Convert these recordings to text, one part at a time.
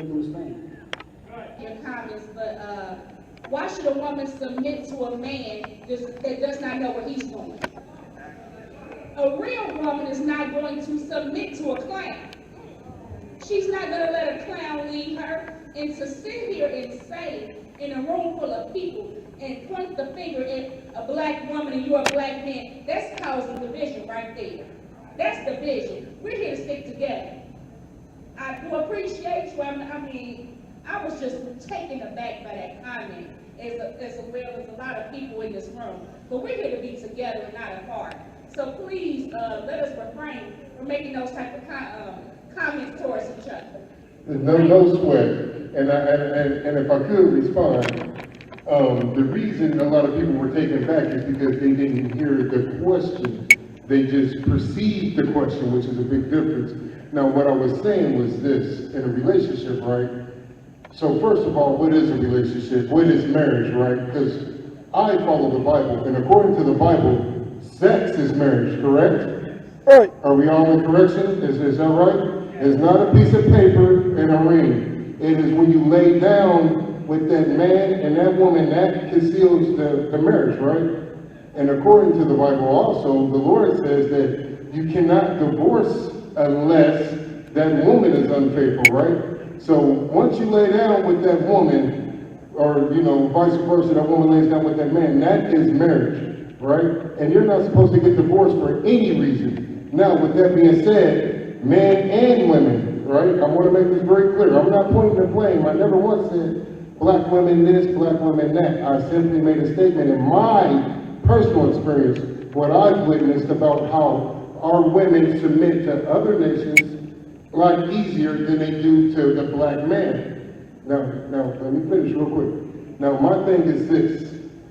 Your comments, but why should a woman submit to a man that does not know what he's doing? A real woman is not going to submit to a clown. She's not going to let a clown lead her. And to sit here and say in a room full of people and point the finger at a black woman and you're a black man, that's causing division right there. That's division. We're here to stick together. I do appreciate you. I was just taken aback by that comment, as well as a lot of people in this room. But we're here to be together and not apart. So please let us refrain from making those type of comments towards each other. No sweat. And if I could respond, the reason a lot of people were taken back is because they didn't hear the question. They just perceived the question, which is a big difference. Now, what I was saying was this: in a relationship, right? So first of all, what is a relationship? What is marriage, right? Because I follow the Bible, and according to the Bible, sex is marriage, correct? Right. Are we all in correction? Is that right? It's not a piece of paper and a ring. It is when you lay down with that man and that woman, that conceals the marriage, right? And according to the Bible also, the Lord says that you cannot divorce unless that woman is unfaithful, right? So once you lay down with that woman, or vice versa, that woman lays down with that man, that is marriage, right? And you're not supposed to get divorced for any reason. Now, with that being said, men and women, right? I want to make this very clear. I'm not pointing the blame. I never once said black women this, black women that. I simply made a statement in my personal experience, what I've witnessed about how our women submit to other nations a lot easier than they do to the black man. Now, let me finish real quick. Now, my thing is this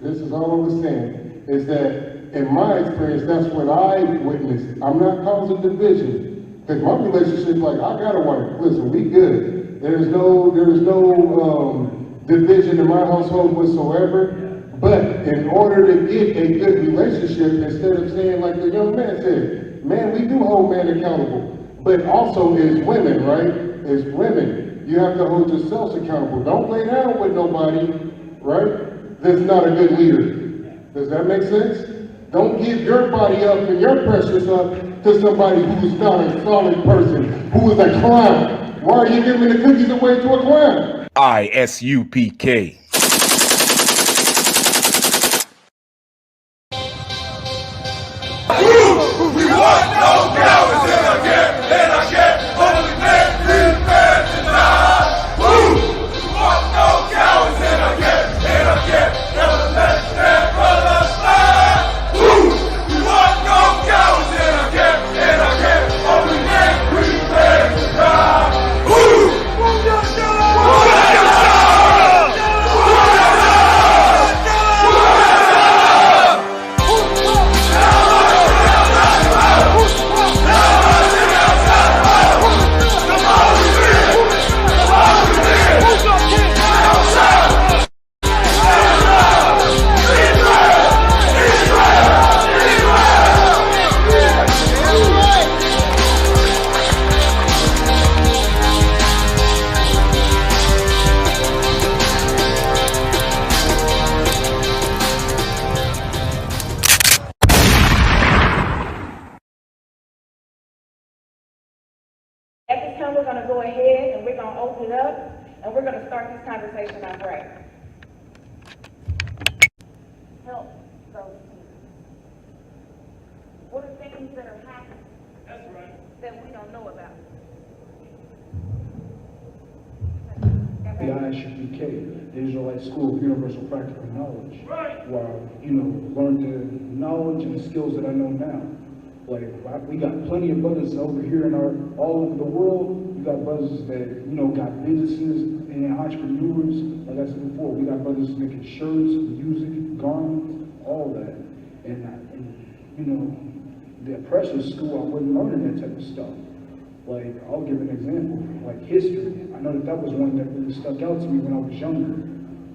is all I was saying, is that in my experience, that's what I witnessed. I'm not causing division, because my relationship, like, I got a wife, listen, we good. There's no division in my household whatsoever. But in order to get a good relationship, instead of saying like the young man said, man, we do hold men accountable. But also as women, right? As women, you have to hold yourselves accountable. Don't lay down with nobody, right? That's not a good leader. Does that make sense? Don't give your body up and your precious up to somebody who's not a solid person, who is a clown. Why are you giving the cookies away to a clown? ISUPK. We want no cowards in our camp, and our camp only men, free men to die. Woo! We want no cowards in our camp, and our camp never let their brothers die. Woo! We want no cowards in our camp, and our camp only men, free men to die. Woo! At this time, we're going to go ahead and we're going to open it up and we're going to start this conversation on break. Help those people. What are things that are happening? That's right. That we don't know about? The ISUPK, the Israelite School of Universal Practical Knowledge, Right. where I, learned the knowledge and the skills that I know now. Like, we got plenty of brothers over here all over the world. We got brothers that, got businesses and entrepreneurs. Like I said before, we got brothers making shirts, music, garments, all that. And the oppressive school, I wasn't learning that type of stuff. Like, I'll give an example, like history. I know that was one that really stuck out to me when I was younger.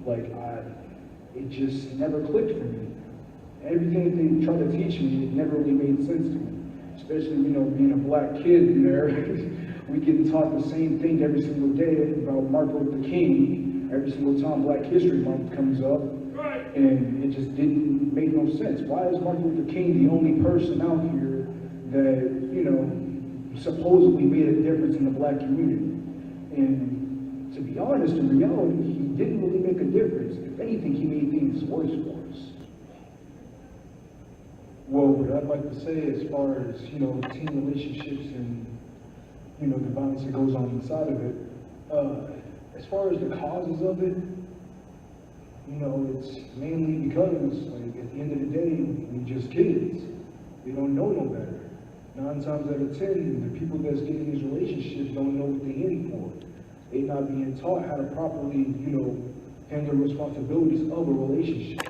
Like, it just never clicked for me. Everything that they tried to teach me, it never really made sense to me. Especially, being a black kid in there. we get taught the same thing every single day about Martin Luther King. Every single time Black History Month comes up, and it just didn't make no sense. Why is Martin Luther King the only person out here that, you know, supposedly made a difference in the Black community? And to be honest, in reality, he didn't really make a difference. If anything, he made things worse for us. Well, what I'd like to say as far as, you know, teen relationships and, you know, the violence that goes on inside of it, as far as the causes of it, you know, it's mainly because, like, at the end of the day, we just kids. They don't know no better. 9 times out of 10, the people that's getting these relationships don't know what they're in for. They're not being taught how to properly, you know, handle the responsibilities of a relationship.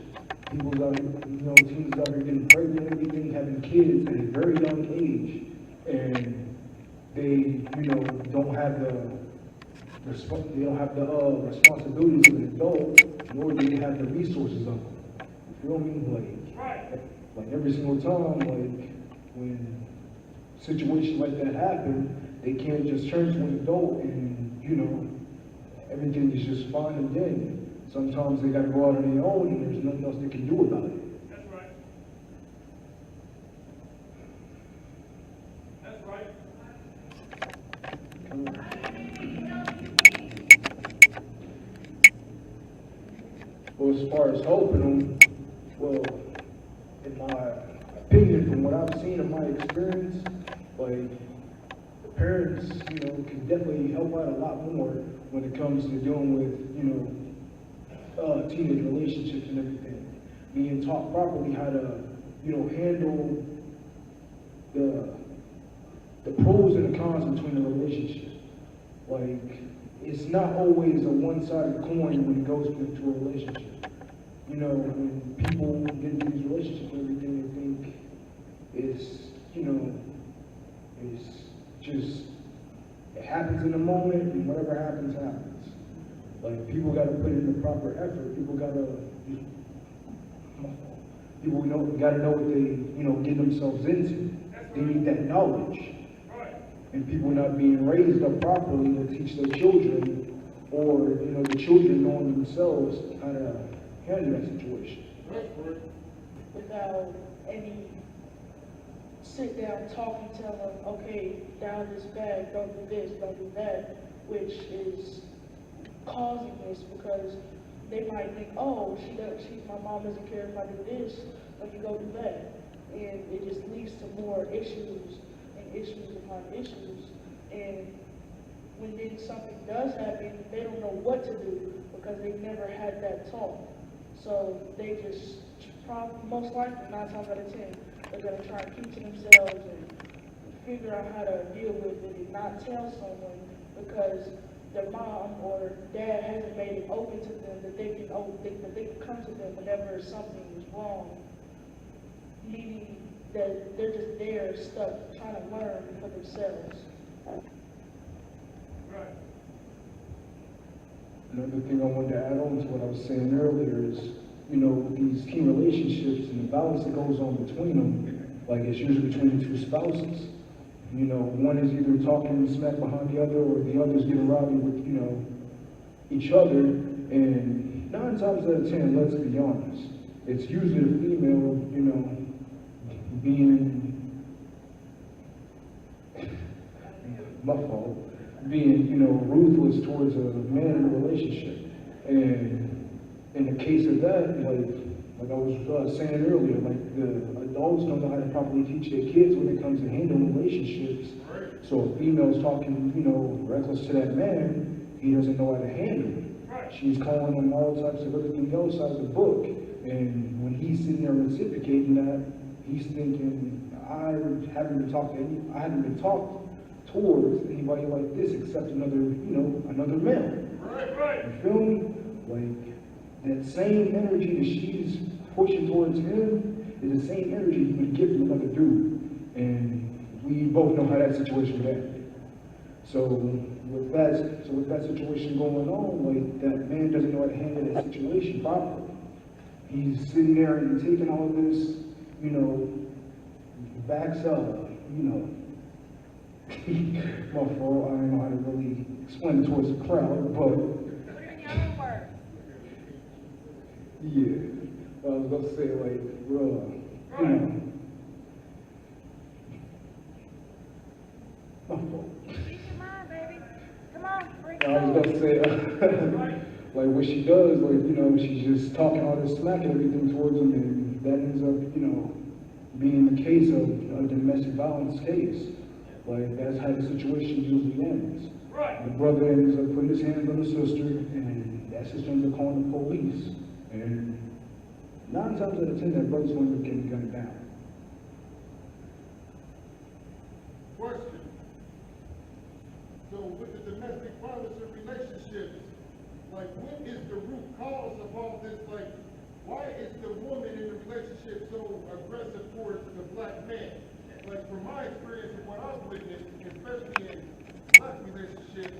People out, you know, teens out here getting pregnant, everything, having kids at a very young age, and they, you know, don't have the responsibilities of an adult, nor do they have the resources of them. You feel me? Like every single time, like when situations like that happen, they can't just turn to an adult and, you know, everything is just fine and dandy. Sometimes they gotta go out on their own and there's nothing else they can do about it. That's right. That's right. Well, as far as helping them, well, in my opinion, from what I've seen in my experience, like, the parents, you know, can definitely help out a lot more when it comes to dealing with, you know, teenage relationships and everything. Being taught properly how to, you know, handle the pros and the cons between a relationship. Like, it's not always a one-sided coin when it goes into a relationship. You know, when people get into these relationships and everything, they think it's, you know, it's just, it happens in a moment, and whatever happens, happens. Like, people gotta put in the proper effort. People gotta know what they, you know, get themselves into. They need that knowledge. And people not being raised up properly to teach their children, or, you know, the children knowing themselves how to handle that situation. Without any sit down talking, tell them, okay, down this bad, don't do this, don't do that, which is causing this, because they might think, oh, my mom doesn't care if I do this, let me go do that. And it just leads to more issues and issues upon issues. And when then something does happen, they don't know what to do because they never had that talk. So they just most likely 9 times out of 10, they're gonna try and keep to themselves and figure out how to deal with it and not tell someone because their mom or dad hasn't made it open to them that they can come to them whenever something is wrong. Meaning that they're just there stuck trying to learn for themselves. Right. Another thing I wanted to add on to what I was saying earlier is, you know, these teen relationships and the violence that goes on between them, like it's usually between the 2 spouses. You know, one is either talking smack behind the other, or the other's getting rowdy with, you know, each other. And 9 times out of 10, let's be honest, it's usually the female, you know, being, you know, ruthless towards a man in a relationship. And in the case of that, like I was saying earlier, like the adults don't know how to properly teach their kids when it comes to handling relationships. So if female's talking, you know, reckless to that man, he doesn't know how to handle it. She's calling him all types of everything else out of the book. And when he's sitting there reciprocating that, he's thinking, I haven't been talked towards anybody like this except another, you know, another male. Right. You feel me? Like, that same energy that she's pushing towards him is the same energy he would get from another dude. And we both know how that situation would end. So with that situation going on, like, that man doesn't know how to handle that situation properly. He's sitting there and taking all of this, you know, backs up, you know, My fault. I don't know how to really explain it towards the crowd, but yeah. Well, I was about to say, like, bro, you know. My fault. I was about to say, like what she does, like, you know, she's just talking all this smack and everything towards him, and that ends up, you know, being the case of a domestic violence case. Like, that's how the situation usually ends. The brother ends up putting his hands on the sister, and that sister ends up calling the police. And 9 times out of 10, that brother's going to end up getting gunned down. Question. So with the domestic violence in relationships, like what is the root cause of all this? Like, why is the woman in the relationship so aggressive towards the black man? Like from my experience and what I've witnessed, especially in black relationships,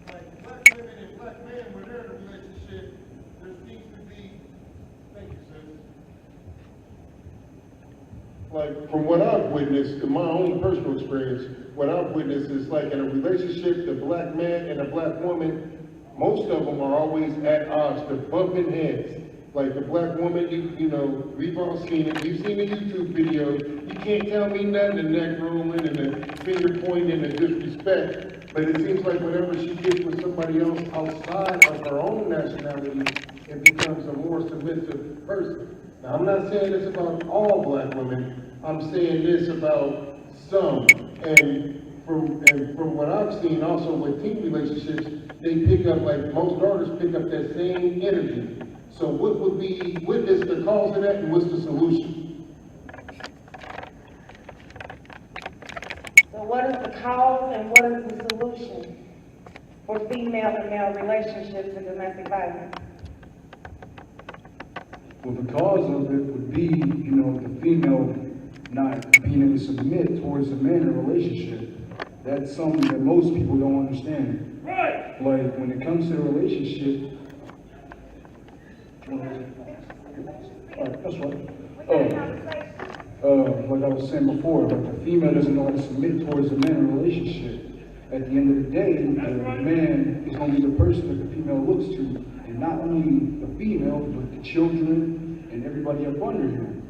like black women and black men, when they're in a relationship, there seems to be, thank you, sis. Like from what I've witnessed, in my own personal experience, what I've witnessed is like in a relationship, the black man and the black woman, most of them are always at odds. They're bumping heads. Like the black woman, you know, we've all seen it. You've seen the YouTube videos. You can't tell me nothing, the neck rolling and the finger pointing and the disrespect. But it seems like whenever she gets with somebody else outside of her own nationality, it becomes a more submissive person. Now, I'm not saying this about all black women. I'm saying this about some. And from what I've seen also with teen relationships, they pick up, like most daughters pick up that same energy. So what is the cause of that and what's the solution? So what is the cause and what is the solution for female and male relationships and domestic violence? Well, the cause of it would be, you know, the female not being able to submit towards the man in a relationship. That's something that most people don't understand. Right. Like, when it comes to a relationship, that's right. Like I was saying before, like the female doesn't know how to submit towards the man in a relationship. At the end of the day, the man is going to be the person that the female looks to, and not only the female, but the children and everybody up under him.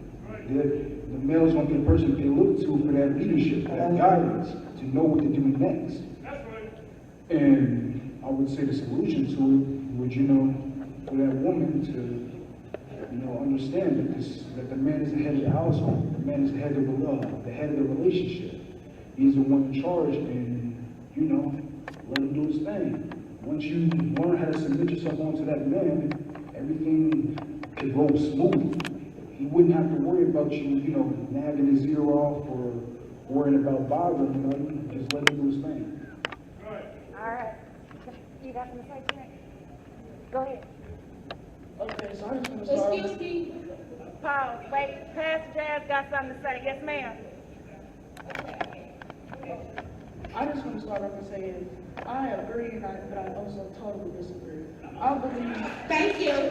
The male is going to be the person that they look to for that leadership, for that guidance, to know what to do next. And I would say the solution to it would, you know, for that woman to, you know, understand that the man is the head of the household, the man is the head of the head of the relationship. He's the one in charge, and you know, let him do his thing. Once you learn how to submit yourself onto that man, everything can roll smoothly. He wouldn't have to worry about you, you know, nagging his ear off or worrying about bothering him. Just let him do his thing. All right. You got something to say to that? Go ahead. Okay, so I just want to start. Excuse me. Pause. Wait. Pastor Jazz got something to say. Yes, ma'am. I just want to start off and say I agree, but I also totally disagree. I believe. Thank you.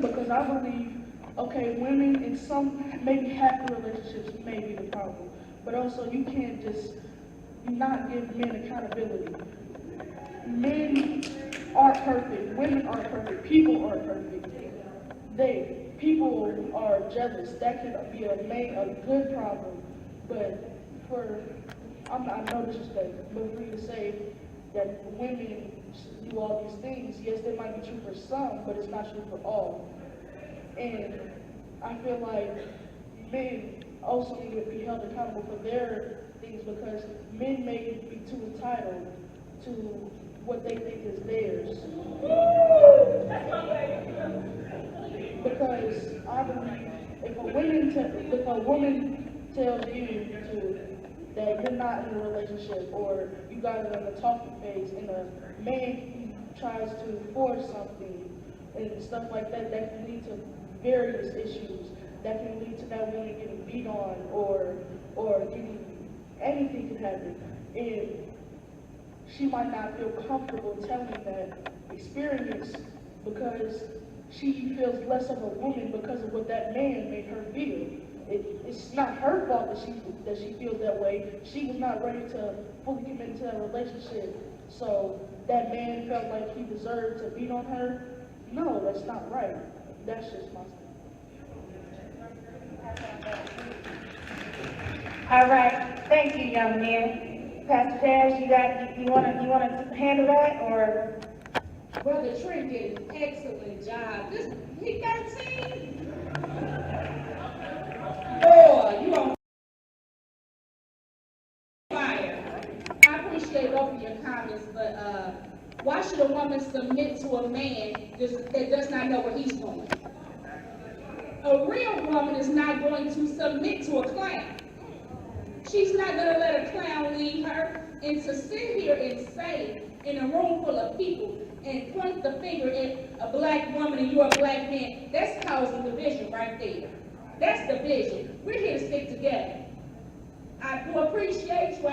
Because I believe, okay, women in some, maybe half the relationships may be the problem, but also you can't just not give men accountability. Men aren't perfect, women aren't perfect, people aren't perfect. People are jealous. That can be a good problem, but I'm no disrespect, but for you to say that women do all these things, yes, they might be true for some, but it's not true for all. And I feel like men also need to be held accountable for their things, because men may be too entitled to what they think is theirs. Because I believe if a woman tells you that you're not in a relationship, or you guys are in the talking phase, and a man tries to force something and stuff like that, that can lead to various issues. That can lead to that woman getting beat on, or anything can happen. And she might not feel comfortable telling that experience because she feels less of a woman because of what that man made her feel. it's not her fault that she feels that way. She was not ready to fully commit to that relationship. So that man felt like he deserved to beat on her. No, that's not right. That's just my All right, thank you, young man. Pastor Dash, you wanna handle that, or? Brother Trent did an excellent job. He 13. Boy, you on fire. I appreciate both of your comments, but why should a woman submit to a man that does not know where he's going? A real woman is not going to submit to a clown. She's not going to let a clown lead her. And to sit here and say in a room full of people and point the finger at a black woman and you're a black man, that's causing division right there. That's division. We're here to stick together. I do appreciate you.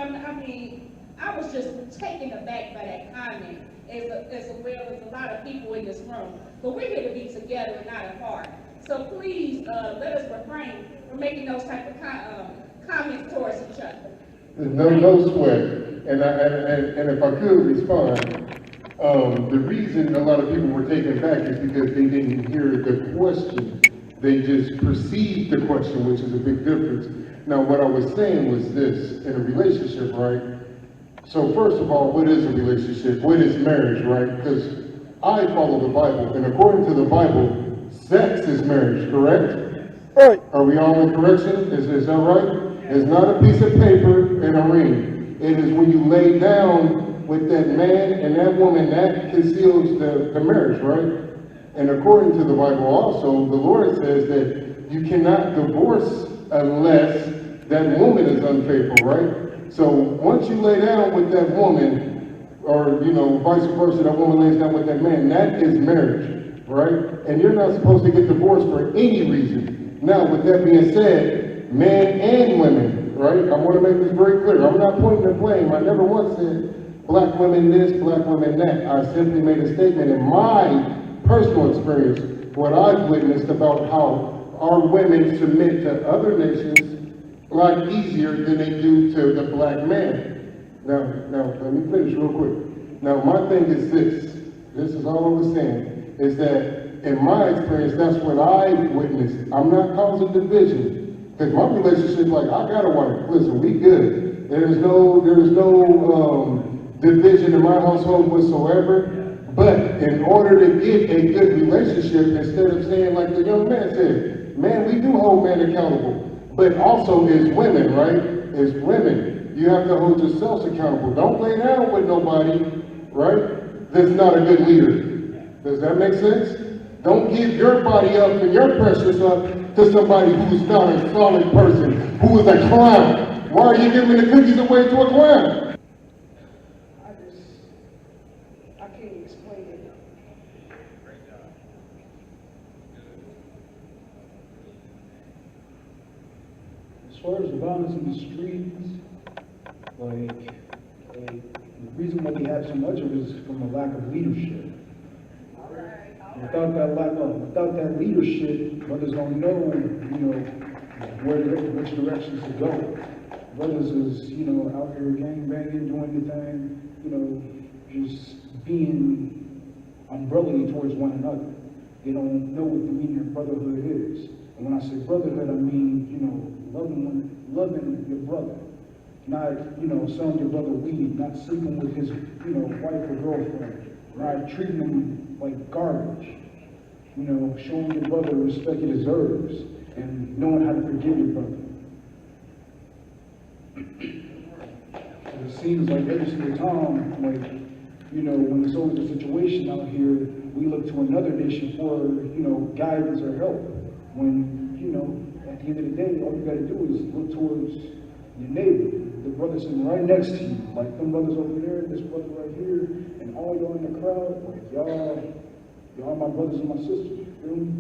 I was just taken aback by that comment, as well as a lot of people in this room. But we're here to be together and not apart. So please let us refrain from making those type of comments towards each other. No sweat. And if I could respond, the reason a lot of people were taken back is because they didn't hear the question. They just perceived the question, which is a big difference. Now, what I was saying was this: in a relationship, right? So first of all, what is a relationship? What is marriage, right? Because I follow the Bible, and according to the Bible, sex is marriage, correct? Right. Are we all in correction? Is that right? It's not a piece of paper and a ring. It is when you lay down with that man and that woman, that conceals the marriage, right? And according to the Bible also, the Lord says that you cannot divorce unless that woman is unfaithful, right? So once you lay down with that woman, or vice versa, that woman lays down with that man, that is marriage, right? And you're not supposed to get divorced for any reason. Now, with that being said, men and women, right? I want to make this very clear. I'm not pointing the blame. I never once said black women this, black women that. I simply made a statement in my personal experience, what I've witnessed about how our women submit to other nations a lot easier than they do to the black man. Now, let me finish real quick. Now, my thing is this is all I was saying, is that in my experience, that's what I witnessed. I'm not causing division, because my relationship, like, I got a wife. Listen, we good. There's no division in my household whatsoever. But in order to get a good relationship, instead of saying like the young man said, man, we do hold men accountable. But also as women, right? As women, you have to hold yourselves accountable. Don't lay down with nobody, right? That's not a good leader. Does that make sense? Don't give your body up and your precious up to somebody who's not a solid person, who is a clown. Why are you giving the cookies away to a clown? I can't explain it. As far as the violence in the streets, the reason why we have so much of it is from a lack of leadership. Without that leadership, brothers don't know, which directions to go. Brothers is, out here gang banging, doing the thing, just being umbrella-y towards one another. They don't know what the meaning of brotherhood is. And when I say brotherhood, I mean, loving your brother. Not, selling your brother weed, not sleeping with his, wife or girlfriend, not treating him like garbage. Showing your brother the respect he deserves, and knowing how to forgive your brother. It seems like every single time, when there's always a situation out here, we look to another nation for, guidance or help. When, at the end of the day, all you gotta do is look towards your neighbor, the brother sitting right next to you, like them brothers over there, this brother right here, and all y'all in the crowd, like y'all my brothers and my sisters, you feel me?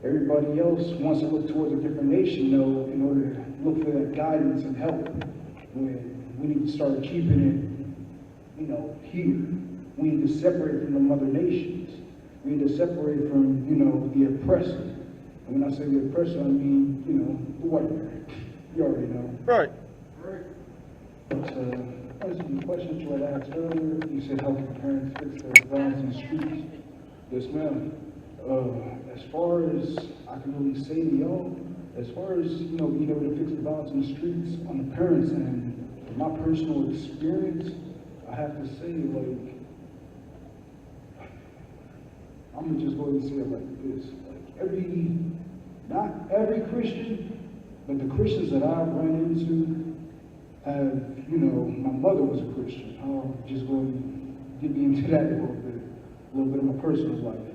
Everybody else wants to look towards a different nation, in order to look for that guidance and help. When we need to start keeping it, here. We need to separate from the other nations. We need to separate from, the oppressor. And when I say the oppressor, I mean, you know, the white man. You already know. Right. But answering the question that you had asked earlier, you said how can parents fix their violence in the streets? Yes, ma'am. As far as I can really say to y'all, as far as, you know, being able to fix the violence in the streets on the parents end, from my personal experience, I have to say, like, I'm gonna just go ahead and say it like this. Like not every Christian, but the Christians that I've run into have, you know, my mother was a Christian. I'll just go and get me into that a little bit of my personal life.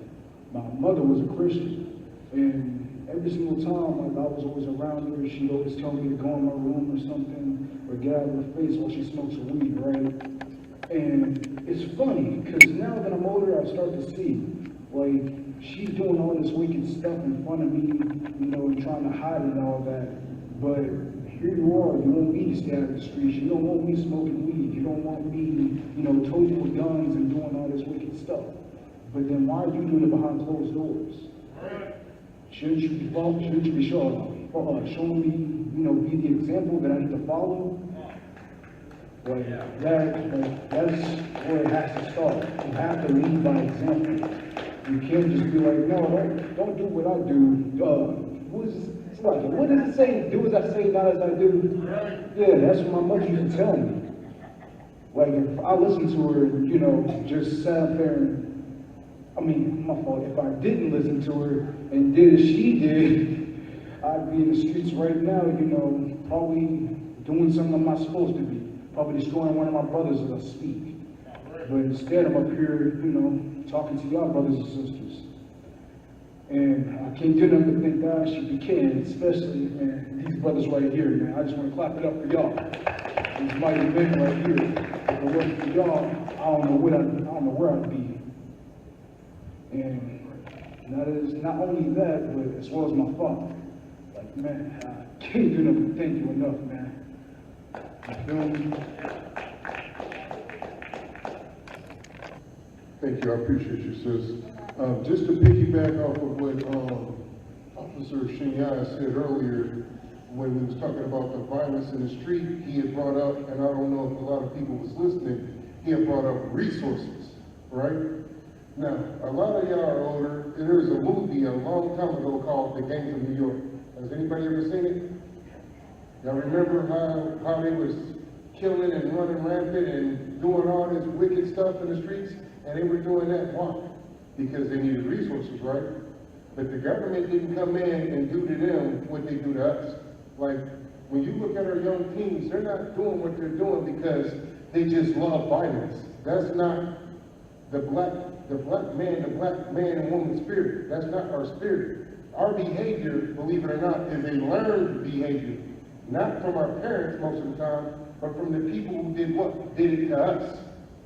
My mother was a Christian, and every single time, like, I was always around her, she'd always tell me to go in my room or something, or get out of her face while she smokes a weed, right? And it's funny, because now that I'm older, I start to see, like, she's doing all this wicked stuff in front of me, you know, and trying to hide it and all that, but here you are, you want me to stay out of the streets, you don't want me smoking weed, you don't want me, you know, toting with guns and doing all this wicked stuff. But then why are you doing it behind closed doors? Shouldn't you be showing me, you know, be the example that I need to follow? Like, that's where it has to start. You have to lead by example. You can't just be like, no, don't do what I do. What does it say? Do as I say, not as I do. Yeah, that's what my mother used to tell me. Like, if I listened to her, you know, just sat up there and, I mean, my fault. If I didn't listen to her and did as she did, I'd be in the streets right now, you know, probably doing something I'm not supposed to be. Probably destroying one of my brothers as I speak. But instead, I'm up here, you know, talking to y'all brothers and sisters. And I can't do nothing but thank God she became, especially, man, these brothers right here, man. I just want to clap it up for y'all. These mighty men right here. If it wasn't for y'all, I don't know where I'd be. And that is not only that, but as well as my father. Like, man, I can't do nothing but thank you enough, man. You feel me? Thank you, I appreciate you, sis. Just to piggyback off of what Officer Shanya said earlier, when we was talking about the violence in the street, he had brought up, and I don't know if a lot of people was listening, he had brought up resources, right? Now, a lot of y'all are older, and there was a movie a long time ago called The Gangs of New York. Has anybody ever seen it? Y'all remember how they was killing and running rampant and doing all this wicked stuff in the streets? And they were doing that, why? Because they needed resources, right? But the government didn't come in and do to them what they do to us. Like, when you look at our young teens, they're not doing what they're doing because they just love violence. That's not the black man and woman spirit. That's not our spirit. Our behavior, believe it or not, is a learned behavior. Not from our parents most of the time, but from the people who did what? Did it to us.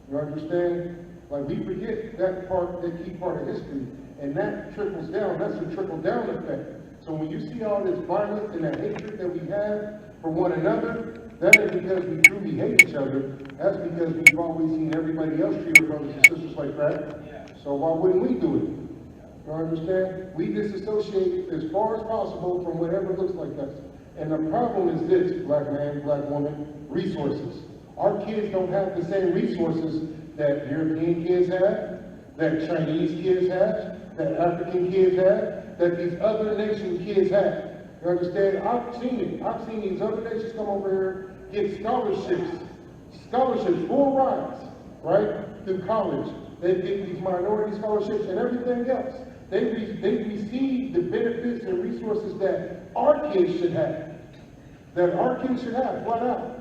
You understand? Like, we forget that part, that key part of history, and that trickles down. That's a trickle-down effect. So when you see all this violence and that hatred that we have for one another, that is because we truly hate each other. That's because we've always seen everybody else treat our brothers and sisters like that. So why wouldn't we do it? You understand? We disassociate as far as possible from whatever looks like us. And the problem is this, black man, black woman, resources. Our kids don't have the same resources that European kids have, that Chinese kids have, that African kids have, that these other nation kids have. You understand? I've seen it. I've seen these other nations come over here, get scholarships, full rides, right, through college. They get these minority scholarships and everything else. They receive the benefits and resources that our kids should have. Flat out.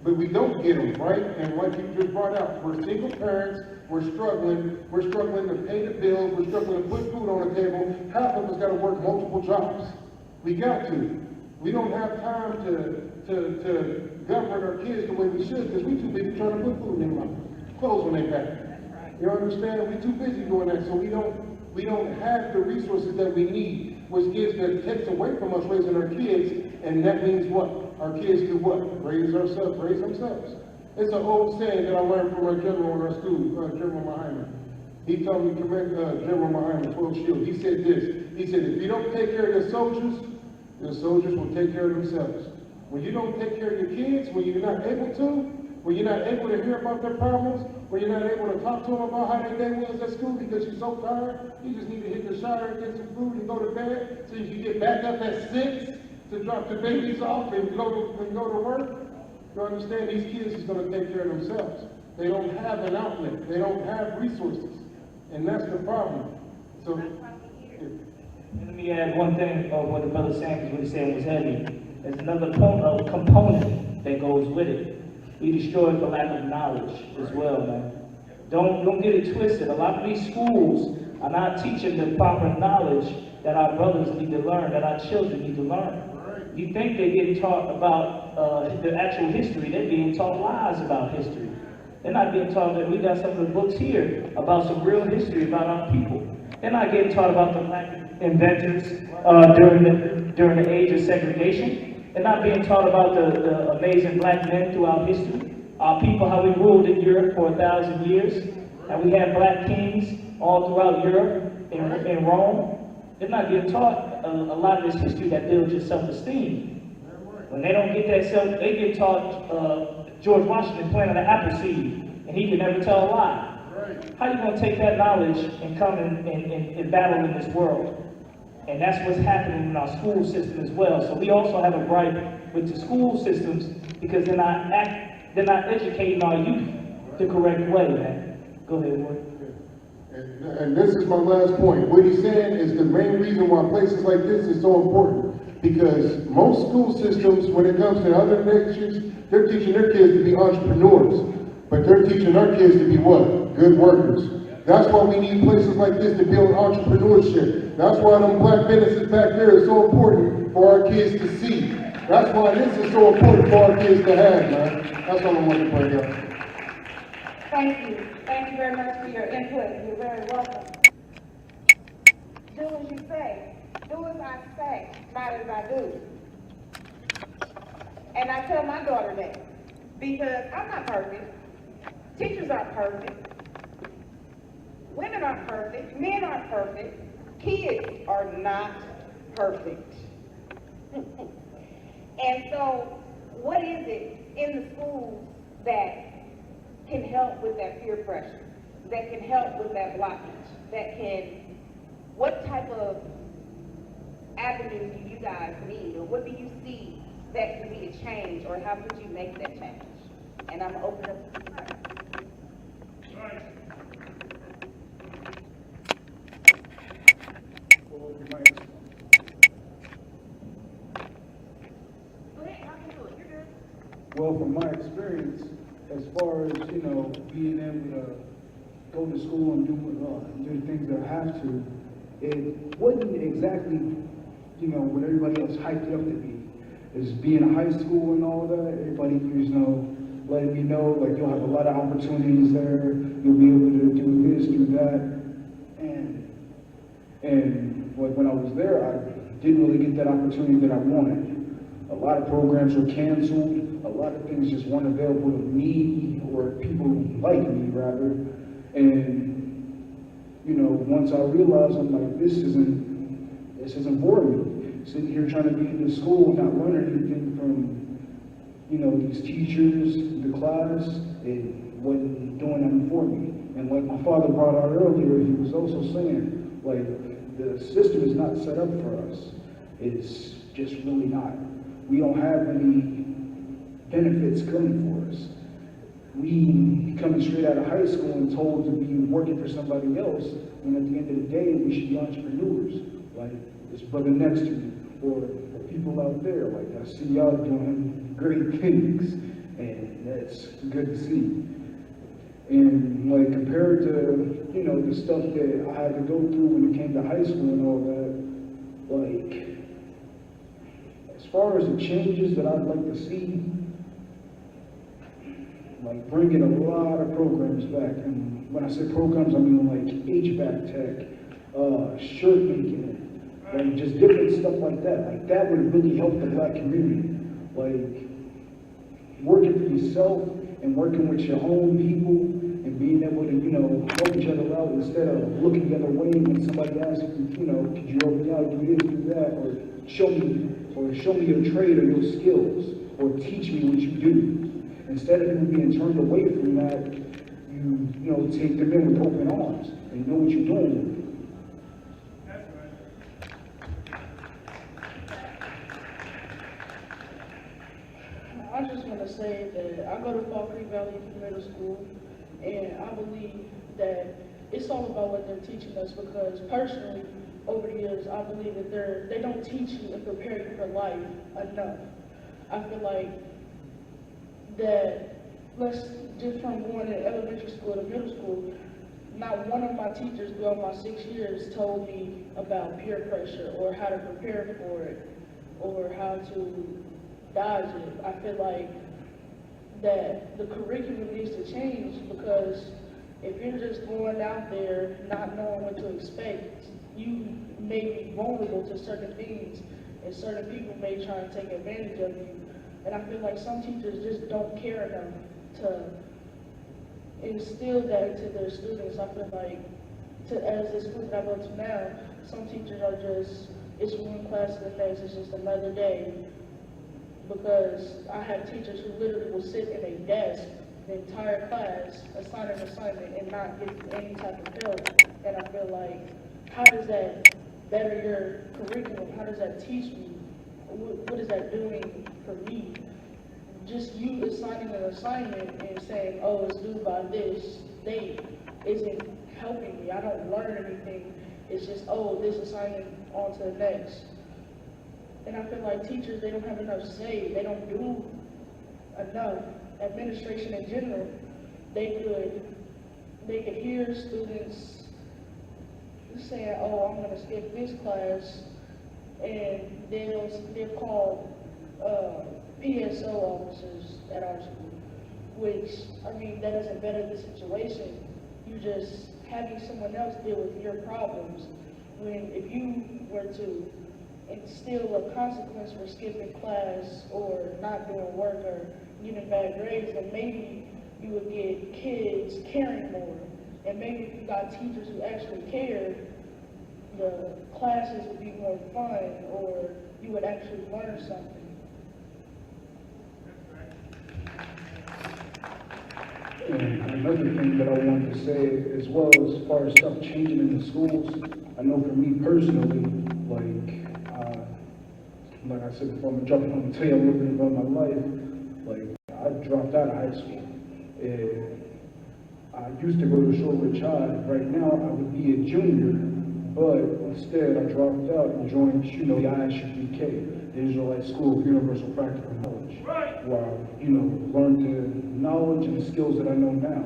But we don't get them, right? And what you just brought out, we're single parents, we're struggling to pay the bills, we're struggling to put food on the table. Half of us got to work multiple jobs. We got to. We don't have time to govern our kids the way we should because we too busy trying to put food in their mouth, clothes on their back. You understand? We're too busy doing that, so we don't have the resources that we need, which takes away from us raising our kids, and that means what? Our kids do what? Raise themselves. It's an old saying that I learned from our general in our school, General Mahima. He told me, General Mahima, 12 Shield, he said this. He said, if you don't take care of your soldiers will take care of themselves. When you don't take care of your kids, when you're not able to, when you're not able to hear about their problems, when you're not able to talk to them about how their day was at school because you're so tired, you just need to hit the shower and get some food and go to bed so you can get back up at 6 to drop the babies off and go to work. You understand, these kids is going to take care of themselves. They don't have an outlet. They don't have resources. And that's the problem. So, let me add one thing of what the brother Sanders really said was heavy. There's another component that goes with it. We destroy it for lack of knowledge as well, man. Don't get it twisted. A lot of these schools are not teaching the proper knowledge that our brothers need to learn, that our children need to learn. You think they're getting taught about the actual history. They're being taught lies about history. They're not getting taught that we got some of the books here about some real history about our people. They're not getting taught about the black inventors during the age of segregation. They're not being taught about the amazing black men throughout history. Our people, how we ruled in Europe for 1,000 years. And we had black kings all throughout Europe and Rome. They're not getting taught a lot of this history that builds your self-esteem. When they don't get that they get taught George Washington planted an apple seed, and he could never tell a lie. How are you going to take that knowledge and come and battle in this world? And that's what's happening in our school system as well. So we also have a gripe with the school systems because they're not educating our youth the correct way, man. Go ahead, Ward. And this is my last point. What he's saying is the main reason why places like this is so important. Because most school systems, when it comes to other nations, they're teaching their kids to be entrepreneurs. But they're teaching our kids to be what? Good workers. That's why we need places like this to build entrepreneurship. That's why them black businesses back there is so important for our kids to see. That's why this is so important for our kids to have, man. That's all I want to bring up. Thank you. Thank you very much for your input. You're very welcome. Do as you say. Do as I say, not as I do. And I tell my daughter that because I'm not perfect. Teachers aren't perfect. Women aren't perfect. Men aren't perfect. Kids are not perfect. And so, what is it in the schools that can help with that peer pressure, that can help with that blockage, what type of avenues do you guys need, or what do you see that could be a change, or how could you make that change? And I'm open up. Well, from my experience, as far as, being able to go to school and do the things that I have to, it wasn't exactly, what everybody else hyped it up to be. Is being in high school and all that, everybody letting me know, like, you'll have a lot of opportunities there, you'll be able to do this, do that, and when I was there, I didn't really get that opportunity that I wanted. A lot of programs were canceled. A lot of things just weren't available to me or people like me, rather. And, once I realized, I'm like, this isn't for me. Sitting here trying to be in the school, not learning anything from, these teachers, the class, it wasn't doing anything for me. And like my father brought out earlier, he was also saying, like, the system is not set up for us. It's just really not. We don't have any benefits coming for us. We coming straight out of high school and told to be working for somebody else, when at the end of the day, we should be entrepreneurs, like this brother next to me, or people out there. Like, I see y'all doing great things, and that's good to see. And like, compared to, the stuff that I had to go through when it came to high school and all that, like, as far as the changes that I'd like to see, like bringing a lot of programs back. And when I say programs, I mean like HVAC tech, shirt making, like just different stuff like that. Like, that would really help the black community. Like, working for yourself and working with your own people and being able to, help each other out instead of looking the other way when somebody asks you, could you help me out, do this, do that, or show me your trade or your skills, or teach me what you do. Instead of people being turned away from that, you take them in with open arms and know what you're doing. I just want to say that I go to Fall Creek Valley Middle School, and I believe that it's all about what they're teaching us, because personally, over the years, I believe that they don't teach you and prepare you for life enough. I feel like that, just from going to elementary school to middle school, not one of my teachers throughout my 6 years told me about peer pressure or how to prepare for it or how to dodge it. I feel like that the curriculum needs to change, because if you're just going out there not knowing what to expect, you may be vulnerable to certain things, and certain people may try and take advantage of you. And I feel like some teachers just don't care enough to instill that into their students. I feel like, as the school that I go to now, some teachers are just, it's one class to the next, it's just another day. Because I have teachers who literally will sit in a desk the entire class, assign an assignment, and not get any type of help. And I feel like, how does that better your curriculum? How does that teach me? What is that doing for me? Just you assigning an assignment and saying, oh, it's due by this date, isn't helping me. I don't learn anything. It's just, oh, this assignment on to the next. And I feel like teachers, they don't have enough say. They don't do enough. Administration in general, they could hear students saying, oh, I'm going to skip this class, and they're called PSO officers at our school, which, I mean, that doesn't better the situation. You're just having someone else deal with your problems, when if you were to instill a consequence for skipping class or not doing work or getting bad grades, then maybe you would get kids caring more. And maybe if you got teachers who actually cared, the classes would be more fun, or you would actually learn something. And another thing that I wanted to say, as well, as far as stuff changing in the schools, I know for me personally, like I said before, I'm gonna tell you a little bit about my life. Like, I dropped out of high school. And I used to go to Shortridge High. Right now, I would be a junior, but instead I dropped out and joined, the ISUPK, the Israelite School of Universal Practical Knowledge, where I, learned the knowledge and the skills that I know now.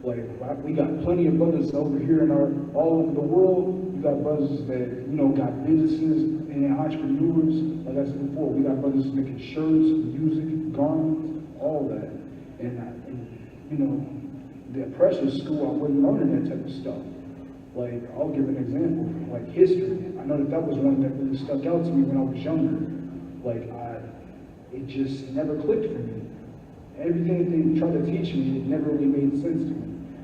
Like, we got plenty of brothers over here all over the world. We got brothers that, got businesses and entrepreneurs. Like I said before, we got brothers making shirts, music, garments, all that. And the oppressor school, I wasn't learning that type of stuff. Like, I'll give an example, like history. I know that was one that really stuck out to me when I was younger. Like, it just never clicked for me. Everything that they tried to teach me, it never really made sense to me.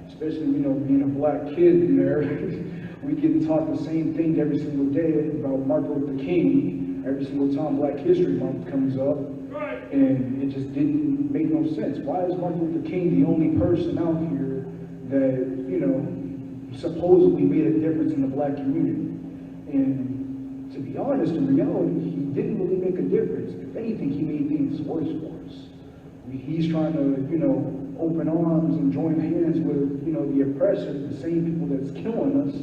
Especially, being a black kid in there, we get taught the same thing every single day about Martin Luther King. Every single time Black History Month comes up, and it just didn't make no sense. Why is Martin Luther King the only person out here that, supposedly made a difference in the black community? And to be honest, in reality, he didn't really make a difference. If anything, he made things worse for us. He's trying to, open arms and join hands with, the oppressor, the same people that's killing us.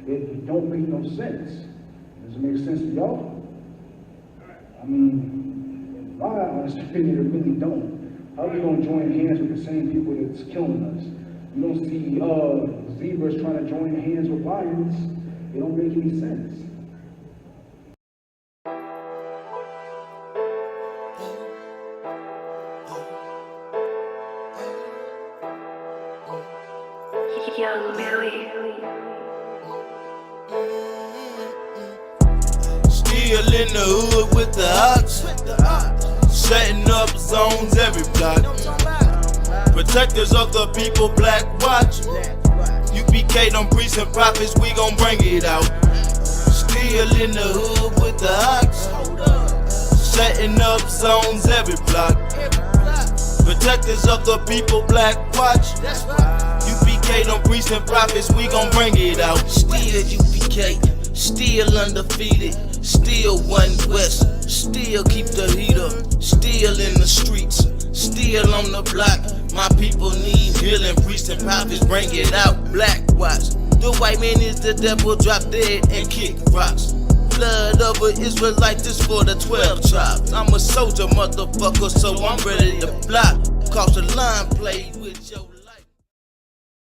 It don't make no sense. Does it make sense to y'all? I mean, in my honest opinion, it really don't. How are we going to join hands with the same people that's killing us? You don't see zebras trying to join hands with lions. It don't make any sense. Young Billy. Still in the hood with the ops, setting up zones every block, Protectors of the people, Black Watch. UPK, them priests and prophets, we gon' bring it out. Still in the hood with the ox. Setting up zones every block. Protectors of the people, Black Watch. UPK, them priests and prophets, we gon' bring it out. Still UPK, still undefeated. Still One West, still keep the heat up. Still in the streets, still on the block. My people need healing, priests and prophets, bring it out. Black Watch. The white man is the devil, drop dead and kick rocks. Blood of an Israelite, this for the 12 tribes. I'm a soldier, motherfucker, so I'm ready to block. Cause the line played with your